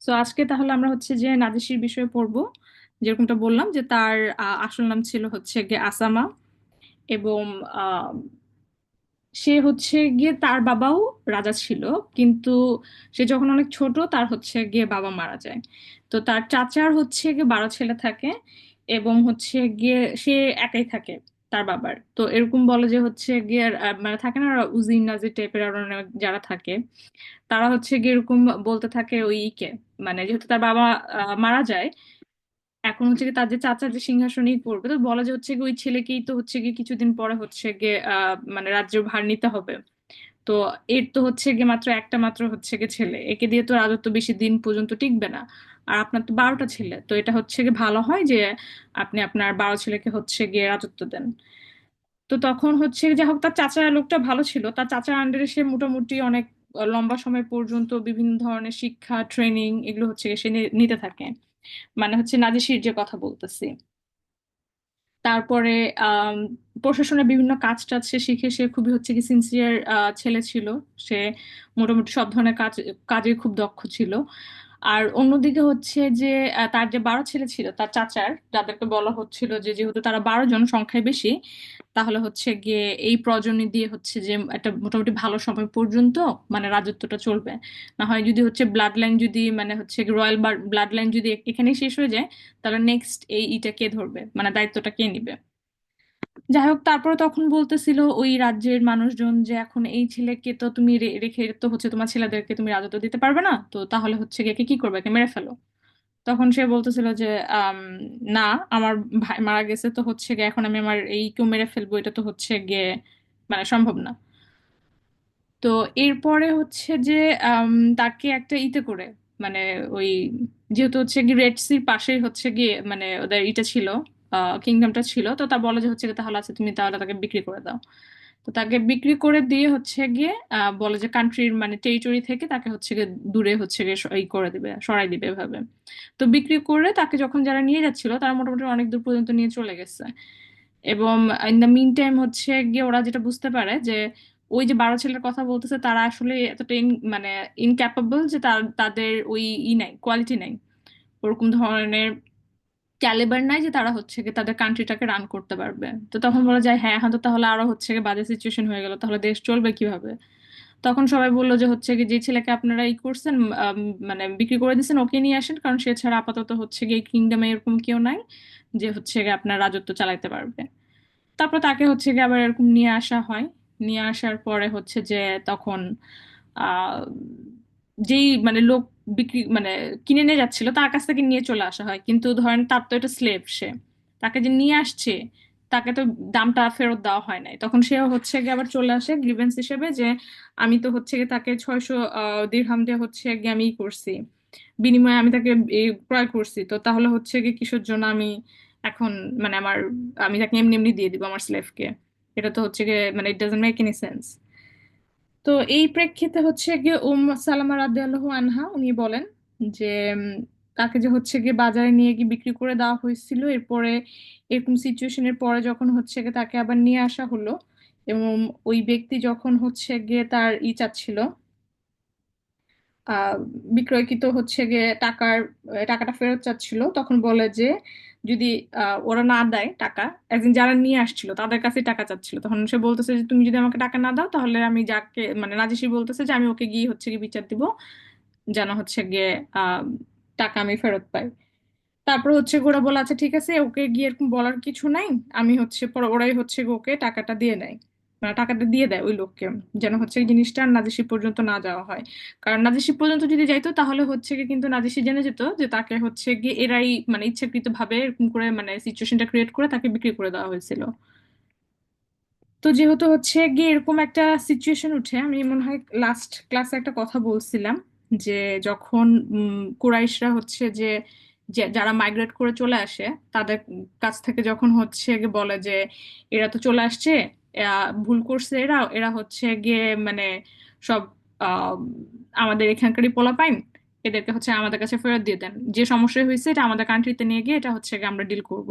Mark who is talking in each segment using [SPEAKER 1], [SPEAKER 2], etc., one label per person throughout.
[SPEAKER 1] তো আজকে তাহলে আমরা হচ্ছে যে নাদিসির বিষয়ে পড়বো। যেরকমটা বললাম যে তার আসল নাম ছিল হচ্ছে গিয়ে আসামা। এবং আহ, সে হচ্ছে গিয়ে তার বাবাও রাজা ছিল, কিন্তু সে যখন অনেক ছোট তার হচ্ছে গিয়ে বাবা মারা যায়। তো তার চাচার হচ্ছে গিয়ে 12 ছেলে থাকে, এবং হচ্ছে গিয়ে সে একাই থাকে তার বাবার। তো এরকম বলে যে হচ্ছে গিয়ে মানে থাকে না উজিন নাজির টাইপের আরো অনেক যারা থাকে, তারা হচ্ছে গিয়ে এরকম বলতে থাকে ওইকে, মানে যেহেতু তার বাবা মারা যায়, এখন হচ্ছে কি তার যে চাচা যে সিংহাসনেই পড়বে, তো বলা যে হচ্ছে কি ওই ছেলেকেই তো হচ্ছে গিয়ে কিছুদিন পরে হচ্ছে গিয়ে মানে রাজ্যের ভার নিতে হবে। তো এর তো হচ্ছে গিয়ে মাত্র একটা মাত্র হচ্ছে গিয়ে ছেলে, একে দিয়ে তো রাজত্ব বেশি দিন পর্যন্ত টিকবে না। আর আপনার তো 12টা ছেলে, তো এটা হচ্ছে গিয়ে ভালো হয় যে আপনি আপনার 12 ছেলেকে হচ্ছে গিয়ে রাজত্ব দেন। তো তখন হচ্ছে যাই হোক, তার চাচা লোকটা ভালো ছিল, তার চাচার আন্ডারে সে মোটামুটি অনেক লম্বা সময় পর্যন্ত বিভিন্ন ধরনের শিক্ষা ট্রেনিং এগুলো হচ্ছে গিয়ে সে নিতে থাকে। মানে হচ্ছে নাজিসির যে কথা বলতেছি। তারপরে আম, প্রশাসনের বিভিন্ন কাজ টাজ সে শিখে, সে খুবই হচ্ছে কি সিনসিয়ার ছেলে ছিল। সে মোটামুটি সব ধরনের কাজে খুব দক্ষ ছিল। আর অন্যদিকে হচ্ছে যে তার যে 12 ছেলে ছিল তার চাচার, যাদেরকে বলা হচ্ছিল যে যেহেতু তারা 12 জন সংখ্যায় বেশি, তাহলে হচ্ছে গিয়ে এই প্রজন্ম দিয়ে হচ্ছে যে একটা মোটামুটি ভালো সময় পর্যন্ত মানে রাজত্বটা চলবে। না হয় যদি হচ্ছে ব্লাড লাইন যদি মানে হচ্ছে রয়্যাল ব্লাড লাইন যদি এখানেই শেষ হয়ে যায়, তাহলে নেক্সট এইটা কে ধরবে, মানে দায়িত্বটা কে নিবে। যাই হোক, তারপরে তখন বলতেছিল ওই রাজ্যের মানুষজন যে এখন এই ছেলেকে তো তুমি রেখে তো হচ্ছে তোমার ছেলেদেরকে তুমি রাজত্ব দিতে পারবে না, তো তাহলে হচ্ছে গিয়ে একে কি করবে, একে মেরে ফেলো। তখন সে বলতেছিল যে আম, না, আমার ভাই মারা গেছে, তো হচ্ছে গিয়ে এখন আমি আমার এই কেউ মেরে ফেলবো, এটা তো হচ্ছে গিয়ে মানে সম্ভব না। তো এরপরে হচ্ছে যে আম, তাকে একটা ইতে করে, মানে ওই যেহেতু হচ্ছে গিয়ে রেড সির পাশেই হচ্ছে গিয়ে মানে ওদের ইটা ছিল, কিংডমটা ছিল, তো তা বলে যে হচ্ছে গিয়ে তাহলে আছে তুমি তাহলে তাকে বিক্রি করে দাও। তো তাকে বিক্রি করে দিয়ে হচ্ছে গিয়ে বলে যে কান্ট্রির মানে টেরিটরি থেকে তাকে হচ্ছে গিয়ে দূরে হচ্ছে গিয়ে ই করে দিবে, সরাই দিবে এভাবে। তো বিক্রি করে তাকে যখন যারা নিয়ে যাচ্ছিল তারা মোটামুটি অনেক দূর পর্যন্ত নিয়ে চলে গেছে। এবং ইন দ্য মিন টাইম হচ্ছে গিয়ে ওরা যেটা বুঝতে পারে যে ওই যে 12 ছেলের কথা বলতেছে তারা আসলে এতটা মানে ইনক্যাপাবল যে তাদের ওই নাই, কোয়ালিটি নাই, ওরকম ধরনের ক্যালিবার নাই যে তারা হচ্ছে গিয়ে তাদের কান্ট্রিটাকে রান করতে পারবে। তো তখন বলা যায় হ্যাঁ, এখন তো তাহলে আরো হচ্ছে গিয়ে বাজে সিচুয়েশন হয়ে গেল, তাহলে দেশ চলবে কিভাবে। তখন সবাই বললো যে হচ্ছে গিয়ে যে ছেলেকে আপনারা ই করছেন, মানে বিক্রি করে দিচ্ছেন, ওকে নিয়ে আসেন, কারণ সে ছাড়া আপাতত হচ্ছে গিয়ে কিংডমে এরকম কেউ নাই যে হচ্ছে গিয়ে আপনার রাজত্ব চালাইতে পারবে। তারপর তাকে হচ্ছে গিয়ে আবার এরকম নিয়ে আসা হয়। নিয়ে আসার পরে হচ্ছে যে তখন আহ যেই মানে লোক বিক্রি মানে কিনে নিয়ে যাচ্ছিল তার কাছ থেকে নিয়ে চলে আসা হয়, কিন্তু ধরেন তার তো এটা স্লেভ, সে তাকে যে নিয়ে আসছে তাকে তো দামটা ফেরত দেওয়া হয় নাই। তখন সে হচ্ছে গিয়ে আবার চলে আসে গ্রিভেন্স হিসেবে যে আমি তো হচ্ছে গিয়ে তাকে 600 দিরহাম দিয়ে হচ্ছে গিয়ে আমি ই করছি, বিনিময়ে আমি তাকে ক্রয় করছি, তো তাহলে হচ্ছে গিয়ে কিসের জন্য আমি এখন মানে আমি তাকে এমনি এমনি দিয়ে দিব আমার স্লেভকে। এটা তো হচ্ছে গিয়ে মানে it doesn't make any sense. তো এই প্রেক্ষিতে হচ্ছে গিয়ে সালামা রাদিয়াল্লাহু আনহা উনি বলেন যে তাকে যে হচ্ছে গিয়ে বাজারে নিয়ে গিয়ে বিক্রি করে দেওয়া হয়েছিল, এরপরে এরকম সিচুয়েশনের পরে যখন হচ্ছে গিয়ে তাকে আবার নিয়ে আসা হলো, এবং ওই ব্যক্তি যখন হচ্ছে গিয়ে তার চাচ্ছিল আহ বিক্রয়কৃত হচ্ছে গিয়ে টাকাটা ফেরত চাচ্ছিল, তখন বলে যে যদি ওরা না দেয় টাকা, একদিন যারা নিয়ে আসছিল তাদের কাছে টাকা চাচ্ছিল, তখন সে বলতেছে যে তুমি যদি আমাকে টাকা না দাও তাহলে আমি যাকে মানে নাজিসি বলতেছে যে আমি ওকে গিয়ে হচ্ছে গিয়ে বিচার দিব, যেন হচ্ছে গিয়ে আহ টাকা আমি ফেরত পাই। তারপর হচ্ছে ওরা বলে আচ্ছা ঠিক আছে, ওকে গিয়ে এরকম বলার কিছু নাই, আমি হচ্ছে পরে ওরাই হচ্ছে গিয়ে ওকে টাকাটা দিয়ে নেয়, মানে টাকাটা দিয়ে দেয় ওই লোককে, যেন হচ্ছে এই জিনিসটা আর নাজিসি পর্যন্ত না যাওয়া হয়। কারণ নাজিসি পর্যন্ত যদি যাইতো তাহলে হচ্ছে গিয়ে কিন্তু নাজিসি জেনে যেত যে তাকে হচ্ছে গিয়ে এরাই মানে ইচ্ছাকৃত ভাবে এরকম করে মানে সিচুয়েশনটা ক্রিয়েট করে তাকে বিক্রি করে দেওয়া হয়েছিল। তো যেহেতু হচ্ছে গিয়ে এরকম একটা সিচুয়েশন উঠে, আমি মনে হয় লাস্ট ক্লাসে একটা কথা বলছিলাম যে যখন কুরাইশরা হচ্ছে যে যারা মাইগ্রেট করে চলে আসে তাদের কাছ থেকে যখন হচ্ছে গিয়ে বলে যে এরা তো চলে আসছে, ভুল করছে, এরা এরা হচ্ছে গিয়ে মানে সব আহ, আমাদের এখানকারই পোলাপাইন, এদেরকে হচ্ছে আমাদের কাছে ফেরত দিয়ে দেন, যে সমস্যা হয়েছে এটা আমাদের কান্ট্রিতে নিয়ে গিয়ে এটা হচ্ছে গিয়ে আমরা ডিল করব।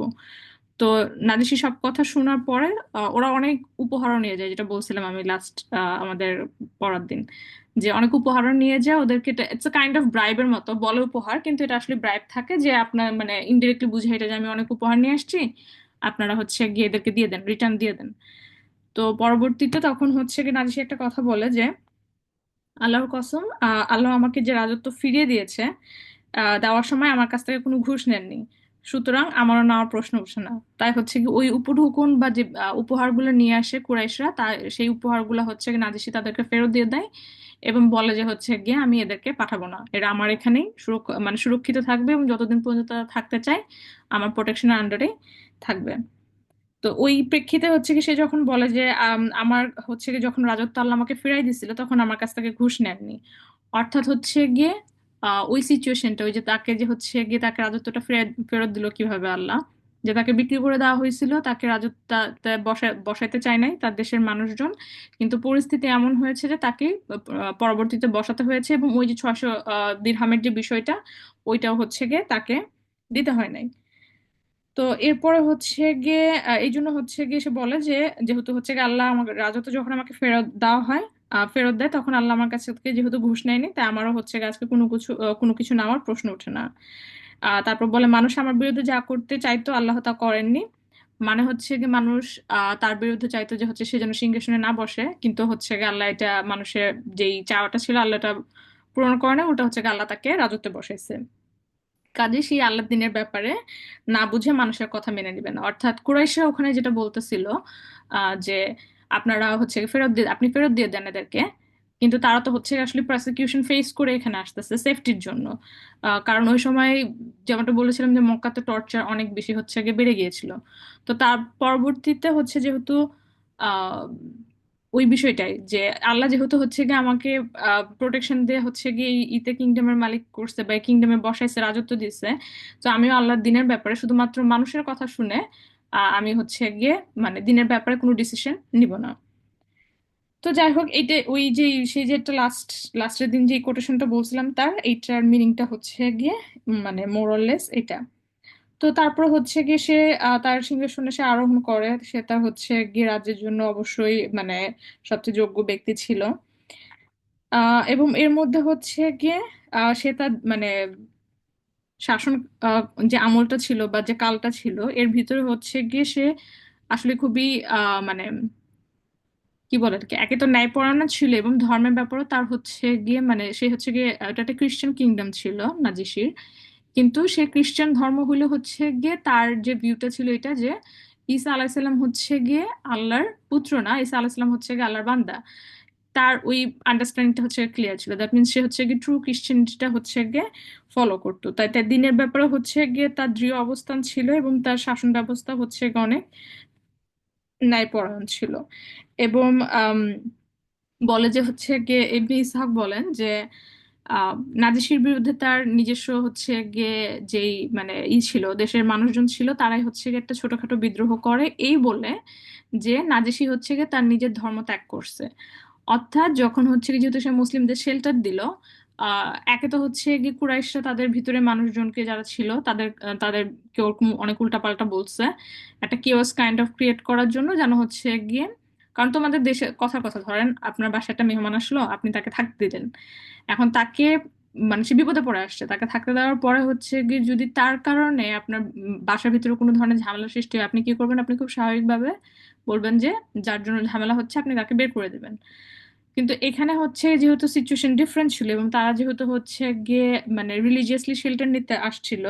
[SPEAKER 1] তো নাদিসি সব কথা শোনার পরে ওরা অনেক উপহারও নিয়ে যায়, যেটা বলছিলাম আমি লাস্ট আমাদের পড়ার দিন, যে অনেক উপহারও নিয়ে যায় ওদেরকে, ইটস আ কাইন্ড অফ ব্রাইবের মতো, বলে উপহার কিন্তু এটা আসলে ব্রাইব থাকে, যে আপনার মানে ইনডিরেক্টলি বুঝে এটা যে আমি অনেক উপহার নিয়ে আসছি, আপনারা হচ্ছে গিয়ে এদেরকে দিয়ে দেন, রিটার্ন দিয়ে দেন। তো পরবর্তীতে তখন হচ্ছে কি নাজিসি একটা কথা বলে যে আল্লাহর কসম, আল্লাহ আমাকে যে রাজত্ব ফিরিয়ে দিয়েছে, দেওয়ার সময় আমার কাছ থেকে কোনো ঘুষ নেননি, সুতরাং আমারও নেওয়ার প্রশ্ন উঠছে না। তাই হচ্ছে কি ওই উপঢৌকন বা যে উপহারগুলো নিয়ে আসে কুরাইশরা, তা সেই উপহারগুলো হচ্ছে কি নাজিসি তাদেরকে ফেরত দিয়ে দেয় এবং বলে যে হচ্ছে গিয়ে আমি এদেরকে পাঠাবো না, এরা আমার এখানেই মানে সুরক্ষিত থাকবে এবং যতদিন পর্যন্ত তারা থাকতে চায় আমার প্রোটেকশনের আন্ডারে থাকবে। তো ওই প্রেক্ষিতে হচ্ছে কি সে যখন বলে যে আমার হচ্ছে কি যখন রাজত্ব আল্লাহ আমাকে ফিরাই দিছিল তখন আমার কাছ থেকে ঘুষ নেননি, অর্থাৎ হচ্ছে গিয়ে ওই সিচুয়েশনটা, ওই যে তাকে যে হচ্ছে গিয়ে তাকে রাজত্বটা ফেরত ফেরত দিল কিভাবে আল্লাহ, যে তাকে বিক্রি করে দেওয়া হয়েছিল, তাকে রাজত্ব বসাইতে চায় নাই তার দেশের মানুষজন, কিন্তু পরিস্থিতি এমন হয়েছে যে তাকে পরবর্তীতে বসাতে হয়েছে, এবং ওই যে 600 দিরহামের যে বিষয়টা, ওইটাও হচ্ছে গিয়ে তাকে দিতে হয় নাই। তো এরপরে হচ্ছে গিয়ে এই জন্য হচ্ছে গিয়ে সে বলে যে যেহেতু হচ্ছে গিয়ে আল্লাহ আমাকে রাজত্ব যখন আমাকে ফেরত দেওয়া হয়, ফেরত দেয়, তখন আল্লাহ আমার কাছ থেকে যেহেতু ঘুষ নেয়নি, তাই আমারও হচ্ছে গিয়ে আজকে কোনো কিছু নেওয়ার প্রশ্ন ওঠে না। তারপর বলে মানুষ আমার বিরুদ্ধে যা করতে চাইতো আল্লাহ তা করেননি, মানে হচ্ছে গিয়ে মানুষ তার বিরুদ্ধে চাইতো যে হচ্ছে সে যেন সিংহাসনে না বসে, কিন্তু হচ্ছে গিয়ে আল্লাহ এটা মানুষের যেই চাওয়াটা ছিল আল্লাহ এটা পূরণ করে না, ওটা হচ্ছে গিয়ে আল্লাহ তাকে রাজত্বে বসাইছে। কাজে সেই আল্লাহ দিনের ব্যাপারে না বুঝে মানুষের কথা মেনে নিবে না, অর্থাৎ কুরাইশরা ওখানে যেটা বলতেছিল যে আপনারা হচ্ছে আপনি ফেরত দিয়ে দেন এদেরকে, কিন্তু তারা তো হচ্ছে আসলে প্রসিকিউশন ফেস করে এখানে আসতেছে সেফটির জন্য। কারণ ওই সময় যেমনটা বলেছিলাম যে মক্কাতে টর্চার অনেক বেশি হচ্ছে গিয়ে বেড়ে গিয়েছিল। তো তার পরবর্তীতে হচ্ছে যেহেতু আহ ওই বিষয়টাই যে আল্লাহ যেহেতু হচ্ছে গিয়ে আমাকে প্রোটেকশন দিয়ে হচ্ছে গিয়ে এই ইতে কিংডমের মালিক করছে বা কিংডমে বসাইছে, রাজত্ব দিছে, তো আমিও আল্লাহর দিনের ব্যাপারে শুধুমাত্র মানুষের কথা শুনে আমি হচ্ছে গিয়ে মানে দিনের ব্যাপারে কোনো ডিসিশন নিব না। তো যাই হোক, এইটা ওই যে সেই যে একটা লাস্টের দিন যে কোটেশনটা বলছিলাম তার এইটার মিনিংটা হচ্ছে গিয়ে মানে মোরলেস এটা। তো তারপর হচ্ছে গিয়ে সে তার সিংহাসনে সে আরোহণ করে, সে তার হচ্ছে গিয়ে রাজ্যের জন্য অবশ্যই মানে সবচেয়ে যোগ্য ব্যক্তি ছিল। এবং এর মধ্যে হচ্ছে গিয়ে সে তার মানে শাসন আহ, যে আমলটা ছিল বা যে কালটা ছিল এর ভিতরে হচ্ছে গিয়ে সে আসলে খুবই মানে কি বলে এটাকে, একে তো ন্যায়পরায়ণ ছিল এবং ধর্মের ব্যাপারও তার হচ্ছে গিয়ে মানে সে হচ্ছে গিয়ে এটা একটা খ্রিস্টান কিংডম ছিল নাজিসির, কিন্তু সে খ্রিস্টান ধর্ম হলো হচ্ছে গিয়ে তার যে ভিউটা ছিল এটা যে ঈসা আলাইসাল্লাম হচ্ছে গিয়ে আল্লাহর পুত্র না, ঈসা আলাইসাল্লাম হচ্ছে গিয়ে আল্লাহর বান্দা। তার ওই আন্ডারস্ট্যান্ডিংটা হচ্ছে ক্লিয়ার ছিল, দ্যাট মিনস সে হচ্ছে গিয়ে ট্রু ক্রিশ্চিয়ানিটিটা হচ্ছে গিয়ে ফলো করতো, তাই তার দিনের ব্যাপারে হচ্ছে গিয়ে তার দৃঢ় অবস্থান ছিল এবং তার শাসন ব্যবস্থা হচ্ছে গিয়ে অনেক ন্যায়পরায়ণ ছিল। এবং আম, বলে যে হচ্ছে গিয়ে ইবনে ইসহাক বলেন যে আহ নাজিসির বিরুদ্ধে তার নিজস্ব হচ্ছে গিয়ে যেই মানে ছিল দেশের মানুষজন ছিল, তারাই হচ্ছে গিয়ে একটা ছোটখাটো বিদ্রোহ করে এই বলে যে নাজিসি হচ্ছে গিয়ে তার নিজের ধর্ম ত্যাগ করছে। অর্থাৎ যখন হচ্ছে কি যেহেতু সে মুসলিমদের শেল্টার দিল, একে তো হচ্ছে গিয়ে কুরাইশরা তাদের ভিতরে মানুষজনকে যারা ছিল তাদেরকে ওরকম অনেক উল্টাপাল্টা বলছে, একটা কিওস কাইন্ড অফ ক্রিয়েট করার জন্য, যেন হচ্ছে গিয়ে কারণ তোমাদের দেশে কথার কথা ধরেন আপনার বাসায় একটা মেহমান আসলো, আপনি তাকে থাকতে দিলেন, এখন তাকে মানে সে বিপদে পড়ে আসছে, তাকে থাকতে দেওয়ার পরে হচ্ছে গিয়ে যদি তার কারণে আপনার বাসার ভিতরে কোনো ধরনের ঝামেলা সৃষ্টি হয়, আপনি কি করবেন? আপনি খুব স্বাভাবিকভাবে বলবেন যে যার জন্য ঝামেলা হচ্ছে আপনি তাকে বের করে দেবেন। কিন্তু এখানে হচ্ছে যেহেতু সিচুয়েশন ডিফারেন্ট ছিল এবং তারা যেহেতু হচ্ছে গিয়ে মানে রিলিজিয়াসলি শেল্টার নিতে আসছিল,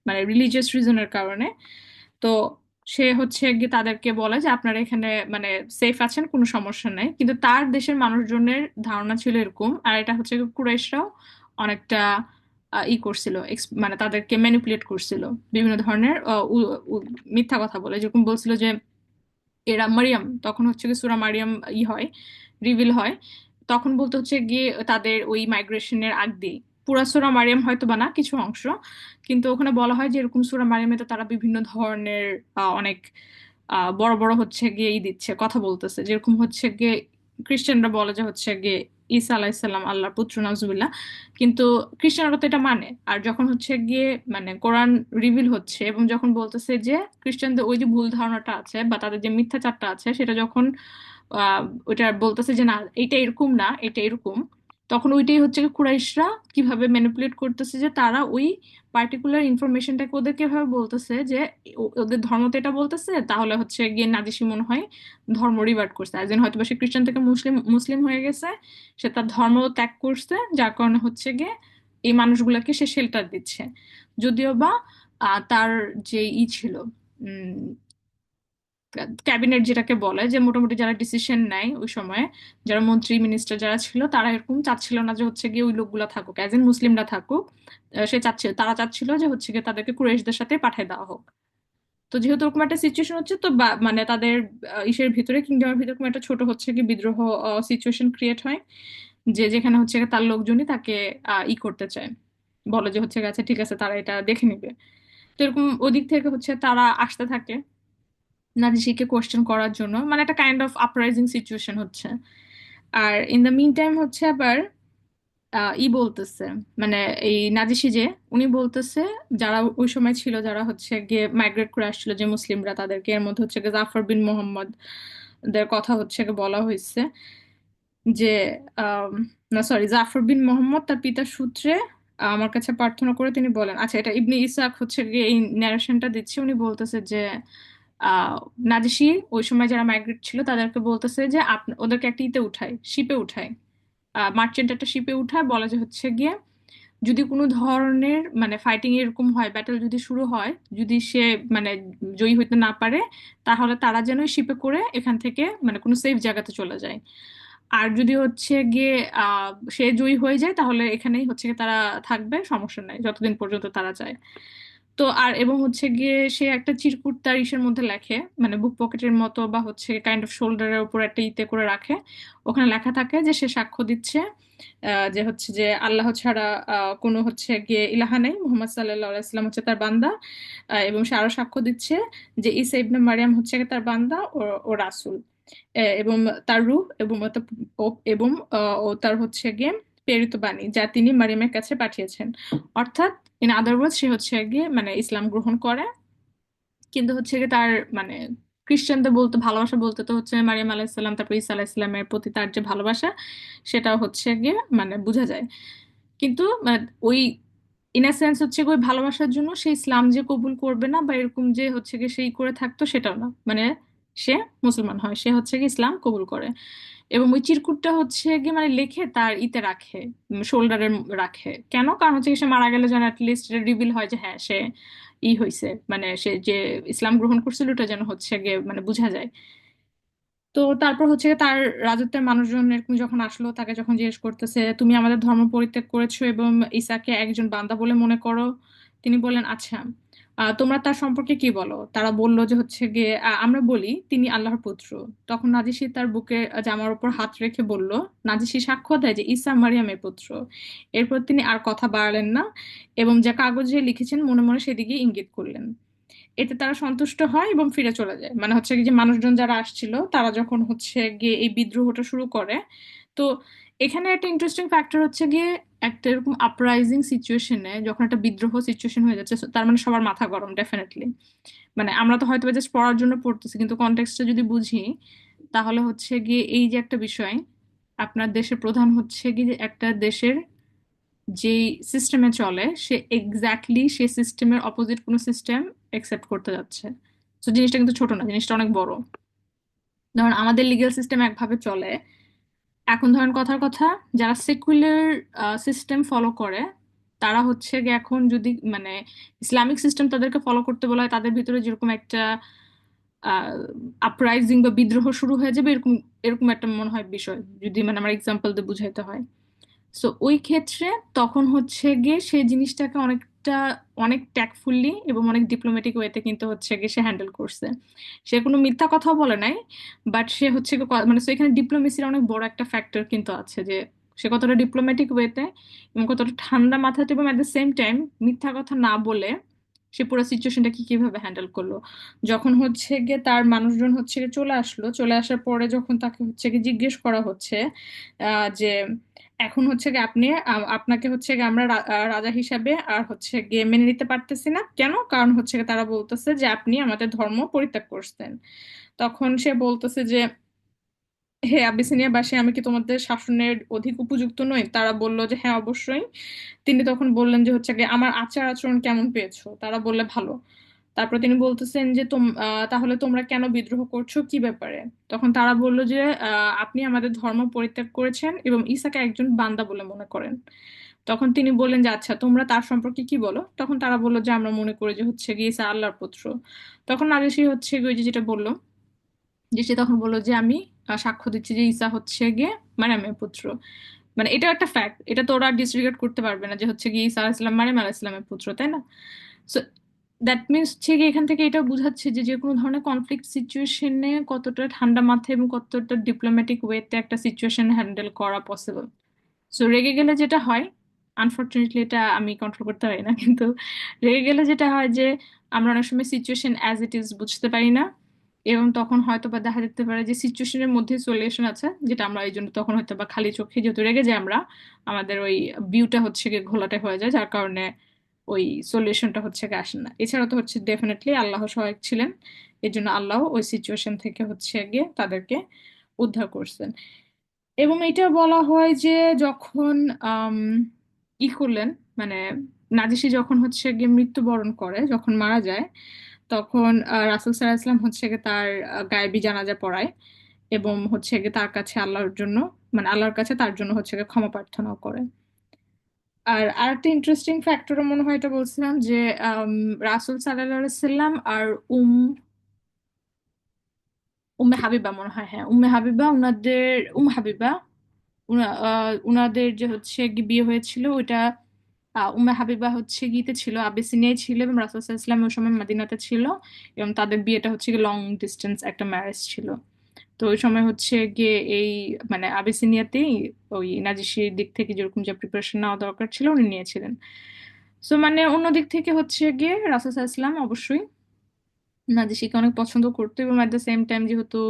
[SPEAKER 1] মানে রিলিজিয়াস রিজনের কারণে, তো সে হচ্ছে গিয়ে তাদেরকে বলে যে আপনারা এখানে মানে সেফ আছেন, কোনো সমস্যা নাই, কিন্তু তার দেশের মানুষজনের ধারণা ছিল এরকম, আর এটা হচ্ছে গিয়ে কুরাইশরাও অনেকটা করছিল, মানে তাদেরকে ম্যানিপুলেট করছিল বিভিন্ন ধরনের মিথ্যা কথা বলে, যেরকম বলছিল যে এরা মারিয়াম, তখন হচ্ছে কি সূরা মারিয়াম হয়, রিভিল হয়, তখন বলতে হচ্ছে গিয়ে তাদের ওই মাইগ্রেশনের আগ দিয়ে পুরা সূরা মারিয়াম হয়তো বা না কিছু অংশ, কিন্তু ওখানে বলা হয় যে এরকম সূরা মারিয়ামে তো তারা বিভিন্ন ধরনের অনেক বড় বড় হচ্ছে গিয়ে দিচ্ছে কথা বলতেছে, যেরকম হচ্ছে গিয়ে খ্রিস্টানরা বলে যে হচ্ছে গিয়ে ঈসা আলাইসাল্লাম আল্লাহর পুত্র নাউজুবিল্লাহ, কিন্তু খ্রিস্টানরা তো এটা মানে, আর যখন হচ্ছে গিয়ে মানে কোরআন রিভিল হচ্ছে এবং যখন বলতেছে যে খ্রিস্টানদের ওই যে ভুল ধারণাটা আছে বা তাদের যে মিথ্যাচারটা আছে সেটা যখন আহ ওইটা বলতেছে যে না এটা এরকম না এটা এরকম, তখন ওইটাই হচ্ছে কি কুরাইশরা কিভাবে ম্যানিপুলেট করতেছে যে তারা ওই পার্টিকুলার ইনফরমেশনটাকে ওদেরকে এভাবে বলতেছে যে ওদের ধর্ম তো এটা বলতেছে, তাহলে হচ্ছে গিয়ে নাজিসি মনে হয় ধর্ম রিভার্ট করছে, একজন হয়তো বা সে খ্রিস্টান থেকে মুসলিম মুসলিম হয়ে গেছে, সে তার ধর্ম ত্যাগ করছে, যার কারণে হচ্ছে গিয়ে এই মানুষগুলোকে সে শেল্টার দিচ্ছে। যদিও বা তার যে ছিল ক্যাবিনেট যেটাকে বলে, যে মোটামুটি যারা ডিসিশন নেয় ওই সময়, যারা মন্ত্রী মিনিস্টার যারা ছিল, তারা এরকম চাচ্ছিল না যে হচ্ছে গিয়ে ওই লোকগুলা থাকুক, অ্যাজ ইন মুসলিমরা থাকুক। সে চাচ্ছিল, তারা চাচ্ছিল যে হচ্ছে গিয়ে তাদেরকে কুরাইশদের সাথে পাঠিয়ে দেওয়া হোক। তো যেহেতু ওরকম একটা সিচুয়েশন হচ্ছে, তো মানে তাদের ইসের ভিতরে, কিংডমের ভিতরে এরকম একটা ছোট হচ্ছে কি বিদ্রোহ সিচুয়েশন ক্রিয়েট হয়, যে যেখানে হচ্ছে গিয়ে তার লোকজনই তাকে ই করতে চায়, বলে যে হচ্ছে গিয়ে, আচ্ছা ঠিক আছে, তারা এটা দেখে নিবে। তো এরকম ওদিক থেকে হচ্ছে তারা আসতে থাকে নাজিশিকে কোশ্চেন করার জন্য, মানে একটা কাইন্ড অফ আপরাইজিং সিচুয়েশন হচ্ছে। আর ইন দ্য মিন টাইম হচ্ছে আবার ই বলতেছে, মানে এই নাজিশি যে, উনি বলতেছে যারা ওই সময় ছিল, যারা হচ্ছে গিয়ে মাইগ্রেট করে আসছিল যে মুসলিমরা, তাদেরকে এর মধ্যে হচ্ছে গিয়ে জাফর বিন মোহাম্মদ দের কথা হচ্ছে গিয়ে বলা হয়েছে যে আম, না সরি, জাফর বিন মোহাম্মদ তার পিতার সূত্রে আমার কাছে প্রার্থনা করে তিনি বলেন, আচ্ছা এটা ইবনে ইসাক হচ্ছে গিয়ে এই ন্যারেশনটা দিচ্ছে, উনি বলতেছে যে আহ নাজিসি ওই সময় যারা মাইগ্রেট ছিল তাদেরকে বলতেছে যে ওদেরকে একটা ইতে উঠায়, শিপে উঠায়, মার্চেন্ট একটা শিপে উঠায়, বলে যে হচ্ছে গিয়ে যদি কোনো ধরনের মানে ফাইটিং এরকম হয়, ব্যাটেল যদি শুরু হয়, যদি সে মানে জয়ী হইতে না পারে, তাহলে তারা যেন শিপে করে এখান থেকে মানে কোনো সেফ জায়গাতে চলে যায়। আর যদি হচ্ছে গিয়ে আহ সে জয়ী হয়ে যায়, তাহলে এখানেই হচ্ছে গিয়ে তারা থাকবে, সমস্যা নাই, যতদিন পর্যন্ত তারা চায়। তো আর এবং হচ্ছে গিয়ে সে একটা চিরকুট তার ইসের মধ্যে লেখে, মানে বুক পকেটের মতো বা হচ্ছে কাইন্ড অফ শোল্ডারের উপর একটা ইতে করে রাখে। ওখানে লেখা থাকে যে সে সাক্ষ্য দিচ্ছে যে হচ্ছে যে আল্লাহ ছাড়া কোনো হচ্ছে গিয়ে ইলাহা নেই, মুহাম্মদ সাল্লাল্লাহু আলাইহি সাল্লাম হচ্ছে তার বান্দা। এবং সে আরো সাক্ষ্য দিচ্ছে যে ঈসা ইবনে মারিয়াম হচ্ছে গিয়ে তার বান্দা ও রাসূল। এবং তার রূহ এবং এবং ও তার হচ্ছে গিয়ে প্রেরিত বাণী যা তিনি মারিয়ামের কাছে পাঠিয়েছেন। অর্থাৎ ইন আদার ওয়ার্ডস সে হচ্ছে গিয়ে মানে ইসলাম গ্রহণ করে, কিন্তু হচ্ছে গিয়ে তার মানে খ্রিস্টানদের বলতে ভালোবাসা বলতে তো হচ্ছে মারিয়াম আলাইহিসসালাম তারপর ঈসা আলাইহিসসালামের প্রতি তার যে ভালোবাসা, সেটা হচ্ছে গিয়ে মানে বোঝা যায়। কিন্তু মানে ওই ইন সেন্স হচ্ছে গিয়ে ওই ভালোবাসার জন্য সে ইসলাম যে কবুল করবে না বা এরকম যে হচ্ছে গিয়ে সেই করে থাকতো, সেটাও না, মানে সে মুসলমান হয়, সে হচ্ছে গিয়ে ইসলাম কবুল করে। এবং ওই চিরকুটটা হচ্ছে গিয়ে মানে লিখে তার ইতে রাখে, শোল্ডারে রাখে। কেন? কারণ হচ্ছে গিয়ে সে মারা গেলে যেন লিস্ট রিভিল হয় যে হ্যাঁ সে হয়েছে, মানে সে যে ইসলাম গ্রহণ করছিল ওটা যেন হচ্ছে গিয়ে মানে বোঝা যায়। তো তারপর হচ্ছে গিয়ে তার রাজত্বের মানুষজন এরকম যখন আসলো, তাকে যখন জিজ্ঞেস করতেছে তুমি আমাদের ধর্ম পরিত্যাগ করেছো এবং ঈসাকে একজন বান্দা বলে মনে করো, তিনি বললেন আচ্ছা তোমরা তার সম্পর্কে কি বলো? তারা বলল যে হচ্ছে গিয়ে আমরা বলি তিনি আল্লাহর পুত্র। তখন নাজিসি তার বুকে জামার উপর হাত রেখে বলল, নাজিসি সাক্ষ্য দেয় যে ঈসা মারিয়ামের পুত্র। এরপর তিনি আর কথা বাড়ালেন না এবং যা কাগজে লিখেছেন মনে মনে সেদিকে ইঙ্গিত করলেন। এতে তারা সন্তুষ্ট হয় এবং ফিরে চলে যায়। মানে হচ্ছে কি যে মানুষজন যারা আসছিল তারা যখন হচ্ছে গিয়ে এই বিদ্রোহটা শুরু করে, তো এখানে একটা ইন্টারেস্টিং ফ্যাক্টর হচ্ছে গিয়ে একটা এরকম আপরাইজিং সিচুয়েশনে যখন একটা বিদ্রোহ সিচুয়েশন হয়ে যাচ্ছে, তার মানে সবার মাথা গরম ডেফিনেটলি। মানে আমরা তো হয়তো জাস্ট পড়ার জন্য পড়তেছি, কিন্তু কনটেক্সটটা যদি বুঝি, তাহলে হচ্ছে গিয়ে এই যে একটা বিষয়, আপনার দেশের প্রধান হচ্ছে গিয়ে যে একটা দেশের যেই সিস্টেমে চলে, সে এক্স্যাক্টলি সেই সিস্টেমের অপোজিট কোনো সিস্টেম একসেপ্ট করতে যাচ্ছে। তো জিনিসটা কিন্তু ছোট না, জিনিসটা অনেক বড়। ধরুন আমাদের লিগ্যাল সিস্টেম একভাবে চলে, এখন ধরেন কথার কথা, যারা সেকুলার সিস্টেম ফলো করে, তারা হচ্ছে গিয়ে এখন যদি মানে ইসলামিক সিস্টেম তাদেরকে ফলো করতে বলা হয়, তাদের ভিতরে যেরকম একটা আপরাইজিং বা বিদ্রোহ শুরু হয়ে যাবে, এরকম এরকম একটা মনে হয় বিষয়, যদি মানে আমার এক্সাম্পল দিয়ে বুঝাইতে হয়। সো ওই ক্ষেত্রে তখন হচ্ছে গিয়ে সে জিনিসটাকে অনেক ট্যাক্টফুলি এবং অনেক ডিপ্লোম্যাটিক ওয়েতে কিন্তু হচ্ছে গিয়ে সে হ্যান্ডেল করছে। সে কোনো মিথ্যা কথাও বলে নাই, বাট সে হচ্ছে গিয়ে মানে so এখানে ডিপ্লোমেসির অনেক বড় একটা ফ্যাক্টর কিন্তু আছে, যে সে কতটা ডিপ্লোম্যাটিক ওয়েতে এবং কতটা ঠান্ডা মাথাতে এবং অ্যাট দ্য সেম টাইম মিথ্যা কথা না বলে সে পুরো সিচুয়েশনটাকে কিভাবে হ্যান্ডেল করলো। যখন হচ্ছে গিয়ে তার মানুষজন হচ্ছে গিয়ে চলে আসলো, চলে আসার পরে যখন তাকে হচ্ছে গিয়ে জিজ্ঞেস করা হচ্ছে যে এখন হচ্ছে গিয়ে আপনি আপনাকে হচ্ছে গিয়ে আমরা রাজা হিসাবে আর হচ্ছে গিয়ে মেনে নিতে পারতেছি না, কেন? কারণ হচ্ছে গিয়ে তারা বলতেছে যে আপনি আমাদের ধর্ম পরিত্যাগ করছেন। তখন সে বলতেছে যে হে আবিসিনিয়াবাসী, আমি কি তোমাদের শাসনের অধিক উপযুক্ত নই? তারা বলল যে হ্যাঁ অবশ্যই। তিনি তখন বললেন যে হচ্ছে গিয়ে আমার আচার আচরণ কেমন পেয়েছো? তারা বললে ভালো। তারপর তিনি বলতেছেন যে তাহলে তোমরা কেন বিদ্রোহ করছো, কি ব্যাপারে? তখন তারা বলল যে আপনি আমাদের ধর্ম পরিত্যাগ করেছেন এবং ঈসাকে একজন বান্দা বলে মনে করেন। তখন তিনি বললেন যে আচ্ছা তোমরা তার সম্পর্কে কি বলো? তখন তারা বলল যে আমরা মনে করি যে হচ্ছে গিয়ে ঈসা আল্লাহর পুত্র। তখন নাজিসী হচ্ছে গিয়ে ওই যে যেটা বললো, যে সে তখন বললো যে আমি সাক্ষ্য দিচ্ছি যে ঈসা হচ্ছে গিয়ে মারিয়ামের পুত্র। মানে এটা একটা ফ্যাক্ট, এটা তো ওরা ডিসরিগার্ড করতে পারবে না যে হচ্ছে গিয়ে ঈসা আলাইহিস সালাম মারিয়াম আলাইহিস সালামের পুত্র, তাই না? সো দ্যাট মিনস হচ্ছে গিয়ে এখান থেকে এটা বোঝাচ্ছে যে যে কোনো ধরনের কনফ্লিক্ট সিচুয়েশনে কতটা ঠান্ডা মাথায় এবং কতটা ডিপ্লোম্যাটিক ওয়েতে একটা সিচুয়েশন হ্যান্ডেল করা পসিবল। সো রেগে গেলে যেটা হয়, আনফর্চুনেটলি এটা আমি কন্ট্রোল করতে পারি না, কিন্তু রেগে গেলে যেটা হয় যে আমরা অনেক সময় সিচুয়েশন অ্যাজ ইট ইজ বুঝতে পারি না, এবং তখন হয়তো বা দেখা যেতে পারে যে সিচুয়েশনের মধ্যে সলিউশন আছে, যেটা আমরা এই জন্য তখন হয়তো বা খালি চোখে যেহেতু রেগে যাই আমরা, আমাদের ওই ভিউটা হচ্ছে গিয়ে ঘোলাটে হয়ে যায়, যার কারণে ওই সলিউশনটা হচ্ছে গিয়ে আসে না। এছাড়া তো হচ্ছে ডেফিনেটলি আল্লাহ সহায়ক ছিলেন, এই জন্য আল্লাহ ওই সিচুয়েশন থেকে হচ্ছে গিয়ে তাদেরকে উদ্ধার করছেন। এবং এটা বলা হয় যে যখন আম, ই করলেন, মানে নাজিসী যখন হচ্ছে গিয়ে মৃত্যুবরণ করে, যখন মারা যায়, তখন রাসূল সাল্লাল্লাহু আলাইহি ওয়াসাল্লাম হচ্ছে গিয়ে তার গায়েবী জানাজা পড়ায় এবং হচ্ছে গিয়ে তার কাছে আল্লাহর জন্য, মানে আল্লাহর কাছে তার জন্য হচ্ছে গিয়ে ক্ষমা প্রার্থনাও করে। আর আরেকটা ইন্টারেস্টিং ফ্যাক্টরও মনে হয়, এটা বলছিলাম যে আম, রাসূল সাল্লাল্লাহু আলাইহি সাল্লাম আর উম্মে হাবিবা মনে হয়, হ্যাঁ উম্মে হাবিবা, হাবিবা উনাদের যে হচ্ছে গিয়ে বিয়ে হয়েছিল ওইটা, উম্মে হাবিবা হচ্ছে গিতে ছিল, আবিসিনিয়ায় ছিল, এবং রাসূল সাল্লাল্লাহু আলাইহি ওয়াসাল্লাম ওই সময় মদিনাতে ছিল, এবং তাদের বিয়েটা হচ্ছে গিয়ে লং ডিস্টেন্স একটা ম্যারেজ ছিল। তো ওই সময় হচ্ছে গিয়ে এই মানে আবিসিনিয়াতেই ওই নাজিসির দিক থেকে যেরকম যে প্রিপারেশন নেওয়া দরকার ছিল উনি নিয়েছিলেন। সো মানে অন্য দিক থেকে হচ্ছে গিয়ে রাসূল সাল্লাল্লাহু আলাইহি ওয়াসাল্লাম অবশ্যই নাদিশিকে অনেক পছন্দ করতো, এবং অ্যাট দ্য সেম টাইম যেহেতু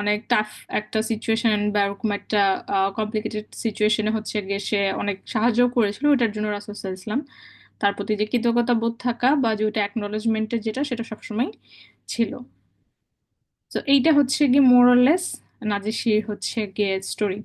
[SPEAKER 1] অনেক টাফ একটা সিচুয়েশন বা এরকম একটা কমপ্লিকেটেড সিচুয়েশনে হচ্ছে গিয়ে সে অনেক সাহায্য করেছিল, ওটার জন্য রাসূল সাল্লাল্লাহু আলাইহি ওয়াসাল্লাম তার প্রতি যে কৃতজ্ঞতা বোধ থাকা বা যে ওটা অ্যাকনলেজমেন্টের যেটা, সেটা সবসময় ছিল। তো এইটা হচ্ছে গিয়ে মোরলেস নাজিশির হচ্ছে গিয়ে স্টোরি।